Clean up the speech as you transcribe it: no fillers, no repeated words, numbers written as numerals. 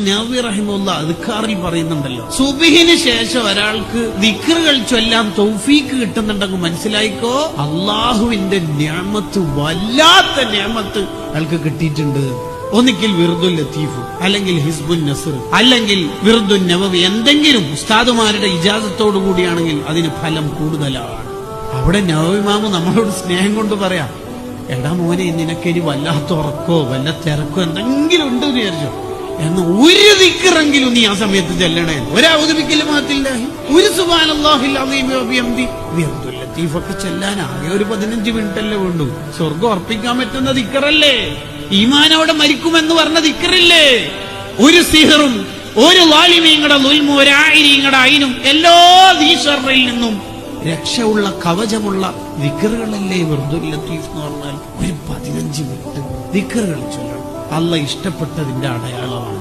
നവവി റഹിമഹുല്ലാഹ് അദ്കാറിൽ പറയുന്നുണ്ടല്ലോ, സുബ്ഹിന് ശേഷം ഒരാൾക്ക് ദിക്റുകൾ ചൊല്ലാൻ തൗഫീക്ക് കിട്ടുന്നുണ്ടെങ്കിൽ മനസ്സിലായിക്കോ, അള്ളാഹുവിന്റെ നിഅമത്ത്, വല്ലാത്ത നിഅമത്ത് അയാൾക്ക് കിട്ടിയിട്ടുണ്ട്. ഒന്നിക്കിൽ വിർദുൽ ലത്തീഫ്, അല്ലെങ്കിൽ ഹിസ്ബുൻ നസ്ർ, അല്ലെങ്കിൽ വിർദുൻ നവവി, എന്തെങ്കിലും ഉസ്താദുമാരുടെ ഇജാസത്തോടു കൂടിയാണെങ്കിൽ അതിന് ഫലം കൂടുതലാണ്. അവിടെ നവവി ഇമാമ് നമ്മളോട് സ്നേഹം കൊണ്ട് പറയാം, എടാ മോനെ, നിനക്കൊരു വല്ലാത്ത ഉറക്കോ വല്ല തിരക്കോ എന്തെങ്കിലും ഉണ്ട് വിചാരിച്ചോ, എന്ന് ഒരു ദിക്റെങ്കിലും നീ ആ സമയത്ത് ചെല്ലണേ. ഒരു സുബ്ഹാനല്ലാഹിൽ അസീം വബിഹംദി, വിർദുൽ ലത്തീഫൊക്കെ ചെല്ലാൻ ആകെ ഒരു 15 മിനിറ്റല്ലേ വേണ്ടു. സ്വർഗം ഉറപ്പിക്കാൻ പറ്റുന്ന ദിക്റല്ലേ, ഈമാനോടെ മരിക്കുമെന്ന് പറഞ്ഞ ദിക്റില്ലേ. ഒരു സിഹറും ഒരു ളാലിമീങ്ങളുടെ ളുൽമും ഒരു ആയിരീങ്ങളുടെ അയിനും എല്ലാ ദീശറിൽ നിന്നും രക്ഷയുള്ള കവചമുള്ള ദിക്റുകളല്ലേ വിർദുൽ ലത്തീഫ് എന്ന് പറഞ്ഞാൽ. ഒരു 15 മിനിറ്റ് ദിക്റുകൾ ചൊല്ലണം. അള്ളാഹ് ഇഷ്ടപ്പെട്ടതിന്റെ അടയാളമാണ്.